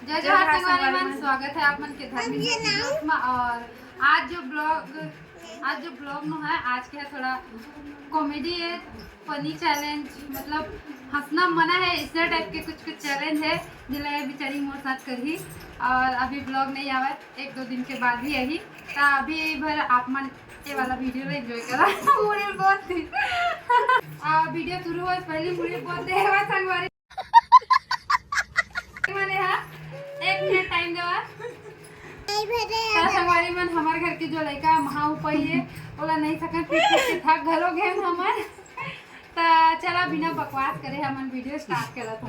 जय जोहार संगवारी मन, स्वागत है आप मन के धार्मिक ब्लॉग में। और आज जो ब्लॉग में है, आज के है थोड़ा कॉमेडी है, फनी चैलेंज, मतलब हंसना मना है, इस टाइप के कुछ चैलेंज है जिला बेचारी मोर साथ करी। और अभी ब्लॉग नहीं आवा, 1-2 दिन के बाद ही यही तो अभी भर आप मन ये वाला वीडियो एंजॉय करा। मुझे बहुत थी वीडियो शुरू हो पहले मुझे बहुत देवा संगवारी मैंने एक मिनट टाइम देवा संगवारी मन हमारे घर के जो लड़का महा उपाई है बोला नहीं सकन फिर थक घरों गए हमार तो चला बिना बकवास करे हमन वीडियो स्टार्ट करा था।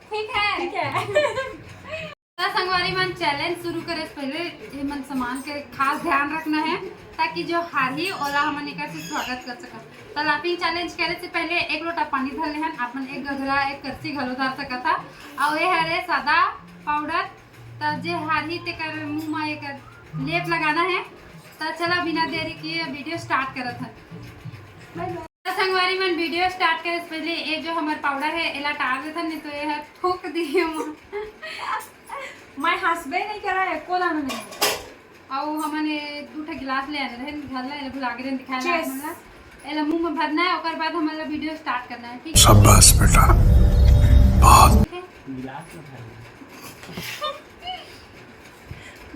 ठीक है संगवारी मन चैलेंज शुरू करे से पहले मन सामान के खास ध्यान रखना है ताकि जो हारी ओला हमन एक से स्वागत कर सका। तो लाफिंग चैलेंज करे से पहले 1 लोटा पानी धर ले हन अपन, 1 गगरा 1 करसी घलो धर सका था। और ये हरे सादा पाउडर तो जे हारी ते कर मुंह में एक लेप लगाना है। तो चला बिना देरी किए वीडियो स्टार्ट करत है। संगवारी मन वीडियो स्टार्ट करे से पहले ये जो हमार पाउडर है एला टार देता नहीं तो ये थूक दिए मैं हंसबे नहीं करा है को लाना नहीं। और हमने 2 गिलास ले आने रहे घर ला भुला के दिखाया हमरा एला मुंह में भरना है। और बाद हमारा वीडियो स्टार्ट करना है। ठीक है शाबाश बेटा बहुत गिलास में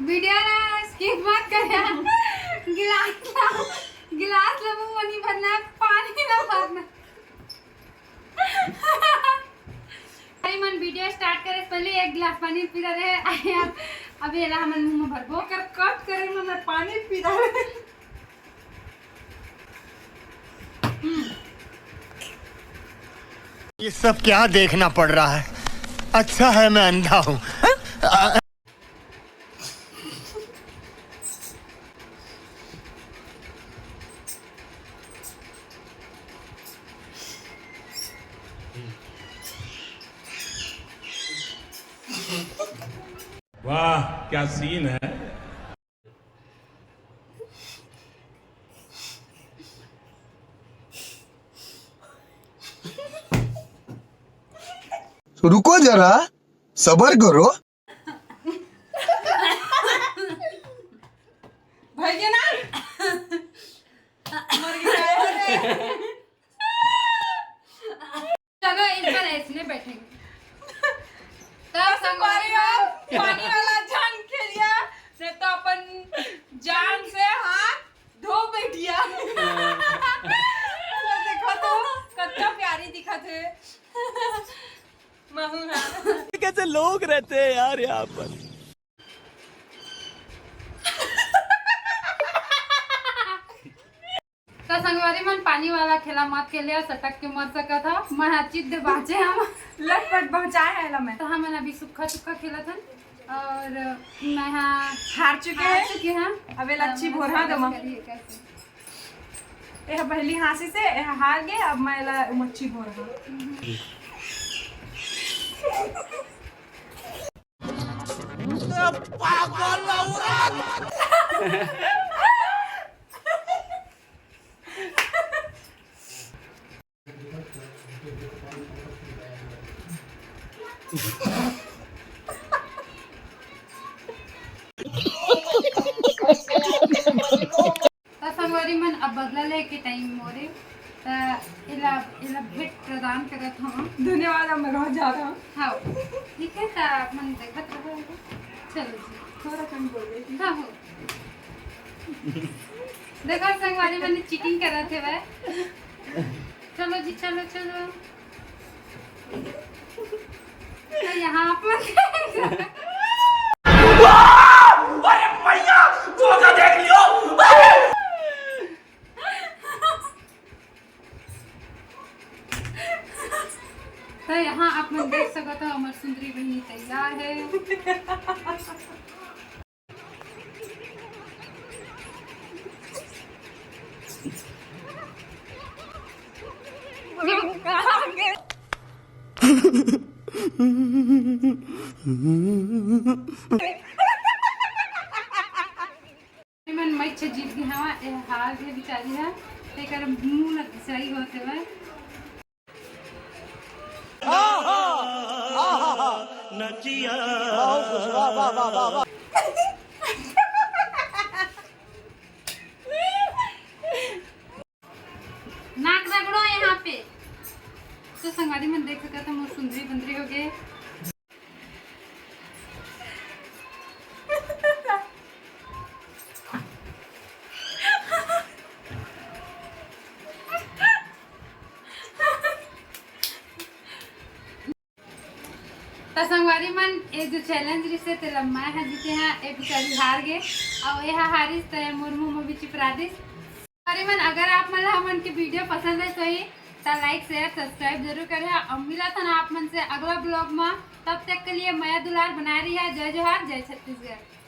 वीडियो ना स्किप मत कर। गिलास ले मुंह में नहीं भरना है, पानी ना भरना। मन वीडियो स्टार्ट करे पहले 1 गिलास पानी पी रहे अभी एला हमन मुंह में भरबो कर कट करे में मैं पानी पी रहा। ये सब क्या देखना पड़ रहा है। अच्छा है मैं अंधा हूँ। वाह क्या सीन है। तो रुको जरा सब्र करो। भैया ना मर गया। चलो इस पर ऐसे बैठेंगे। तब संगवारी पानी वाला जान के लिया नहीं तो अपन जान से हाथ धो बैठिया। देखो तो कितना प्यारी दिखा थे। कैसे लोग रहते हैं यार यहाँ पर। तो संगवारी मन पानी वाला खेला मत के लिए सटक के मर सका था। मैं हचित दे बाजे हम लटपट पहुंचाए है ला मैं तो हम अभी सुखा खेला था और मैं हार चुके हैं। अब अच्छी भोरा दमा ये पहली हासी से हार गए। अब मैं ला मच्छी भोरा पागल संगवारी मन अब बदला ले के टाइम मोरे इला भेंट प्रदान करत हम। धन्यवाद। मैं रोज जा रहा हूँ। हाँ ठीक है तो मन देखत रहो। चलो जी थोड़ा कम बोल रही। हाँ हो देखो संगवारी मैंने चीटिंग करा थे वह। चलो जी चलो तो यहाँ पर देख लियो। तो यहाँ आप मन देख सको तो हमारी सुंदरी बहनी तैयार है। मन मैं जीत गया हार गए बेचारी है तेकर मुंह लग सही होते हुए नाक रगड़ो यहाँ पे। तो संगवारी मन देख सकते हो मोर सुंदरी बंदरी हो गए। तो संगवारी मन ये जो चैलेंज रिसे ते लम्मा है जीते हैं एक बेचारी हार गए और ये हारिस ते मुर्मू में भी चिपरा दिस। संगवारी मन अगर आप मन हमन की वीडियो पसंद है तो ही लाइक शेयर सब्सक्राइब जरूर करें और मिला था ना आप मन से अगला ब्लॉग में। तब तक के लिए मैं दुलार बना रही है। जय जोहार जय छत्तीसगढ़।